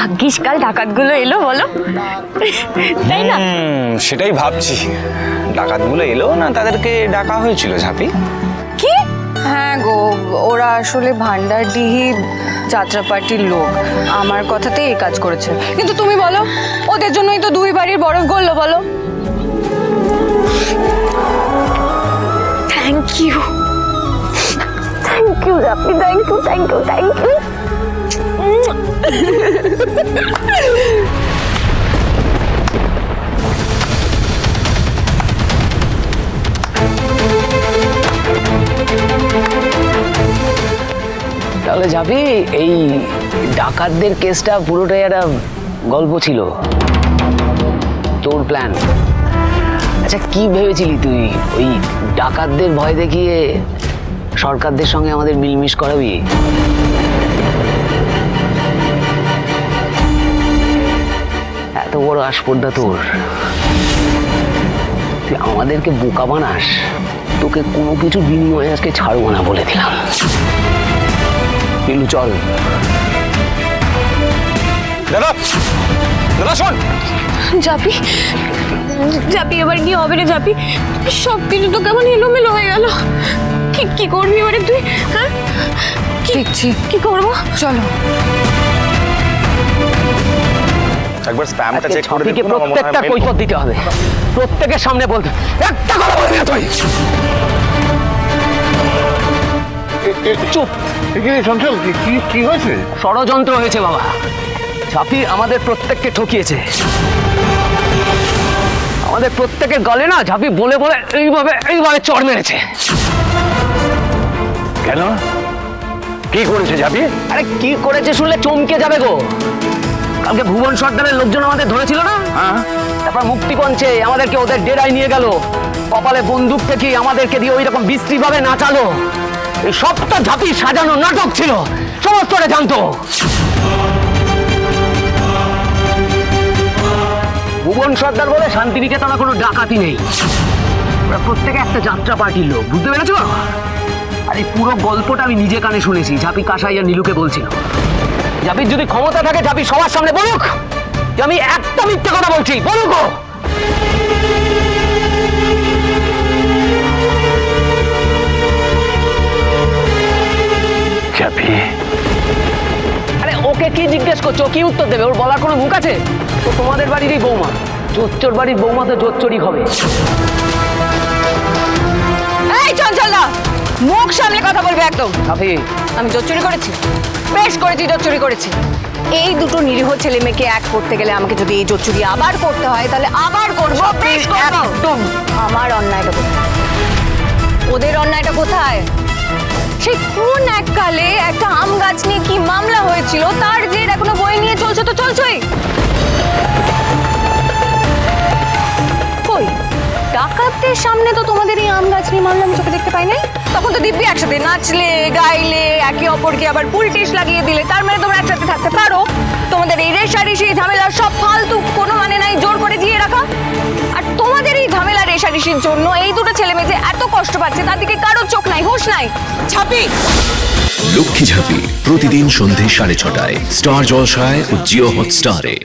ভাগ্যিস কাল ডাকাতগুলো এলো বলো, তাই না? সেটাই ভাবছি, ডাকাতগুলো এলো না তাদেরকে ডাকা হয়েছিল ঝাঁপি? কি? হ্যাঁ গো, ওরা আসলে ভান্ডারডিহি যাত্রাপার্টির লোক, আমার কথাতে এই কাজ করেছে। কিন্তু তুমি বলো, ওদের জন্যই তো দুই বাড়ির বরফ গড়লো বলো। থ্যাংক ইউ, থ্যাংক ইউ আপনি, thank you, thank you, thank you. তাহলে ঝাঁপি, এই ডাকাতদের কেসটা পুরোটাই একটা গল্প ছিল, তোর প্ল্যান। আচ্ছা, কি ভেবেছিলি তুই ওই ডাকাতদের ভয় দেখিয়ে সরকারদের সঙ্গে আমাদের মিলমিশ করাবি? এত বড় আসপর্দা তোর, তুই আমাদেরকে বোকা বানাস। তোকে কোনো কিছু বিনিময়ে আজকে ছাড়বো না বলে দিলাম। পিলু চল। দাদা, দাদা শোন। জাপি, জাপি এবার কি হবে রে জাপি? সব কিছু তো কেমন এলোমেলো হয়ে গেল। কি করবি এবারে তুই? হ্যাঁ, দেখছি কি করবো? চলো। একবার স্প্যামটা চেক করে ছাপিকে দেখুন, আমার মনে হয় প্রত্যেকটা mail- কৈফিয়ত দিতে হবে, প্রত্যেকের সামনে বলতে। একটা কথা বলবি না তুই। চুপ। চঞ্চল, কি হয়েছে? ষড়যন্ত্র হয়েছে বাবা। ছাপি আমাদের প্রত্যেককে ঠকিয়েছে। আমাদের প্রত্যেকের গলে না ঝাঁপি বলে বলে এইভাবে চড় মেরেছে। কেন? কি করেছে ঝাঁপি? আরে কি করেছে শুনলে চমকে যাবে গো। কালকে ভুবন সর্দারের লোকজন আমাদের ধরেছিল না? হ্যাঁ। তারপর মুক্তিপঞ্চে আমাদেরকে ওদের ডেরায় নিয়ে গেল, কপালে বন্দুক থেকে আমাদেরকে দিয়ে ওই রকম বিশ্রী ভাবে নাচালো। এই সবটা ঝাঁপি সাজানো নাটক ছিল, সমস্তটা জানতো। ভুবন সর্দার বলে শান্তিনিকেতনে কোনো ডাকাতি নেই, ওরা প্রত্যেকে একটা যাত্রা পার্টির লোক, বুঝতে পেরেছো? আর এই পুরো গল্পটা আমি নিজে কানে শুনেছি। ঝাঁপি কাসাই আর নীলুকে বলছিল। ঝাঁপির যদি ক্ষমতা থাকে ঝাঁপি সবার সামনে বলুক যে আমি একটা মিথ্যে কথা বলছি, বলুক। ঝাঁপি, আরে ওকে কি জিজ্ঞেস করছো? কি উত্তর দেবে? ওর বলার কোনো মুখ আছে? তো তোমাদের বাড়িরই বৌমা, জোচ্চোর বাড়ির বৌমা তো জোচ্চোরই হবে। এই চঞ্চল না, মুখ সামলে কথা বলবে একদম। ঝাঁপি, আমি জোচ্চুরি করেছি? বেশ করেছি, জোচ্চুরি করেছি। এই দুটো নিরীহ ছেলে মেয়েকে এক করতে গেলে আমাকে যদি এই জোচ্চুরি আবার করতে হয় তাহলে আবার করবো, বেশ করবো। একদম। আমার অন্যায়টা কোথায়? ওদের অন্যায়টা কোথায়? সেই কোন এককালে একটা আম গাছ নিয়ে কি মামলা হয়েছিল, তার জের এখনো বই নিয়ে চলছে তো চলছেই। কই, ডাকাতদের সামনে তো তোমাদের এই আম গাছ নিয়ে মামলা আমি চোখে দেখতে পাই নাই। তখন তো দিব্যি একসাথে নাচলে গাইলে, একে অপরকে আবার পুলটিস লাগিয়ে দিলে, তার মানে তোমরা একসাথে থাকতে পারো। তোমাদের এই রেশারেশি ঝামেলার সব ফালতু কোনো মানে নাই, জোর করে দিয়ে রাখা। আর তোমাদের এই ঝামেলা রেশারেশির জন্য এই দুটো ছেলে মেয়ে যে এত কষ্ট পাচ্ছে তার দিকে কারোর চোখ নাই, হুঁশ নাই। ছাপি লক্ষ্মী ঝাঁপি প্রতিদিন সন্ধে 6:30টায় স্টার জলসায় ও জিও হটস্টারে।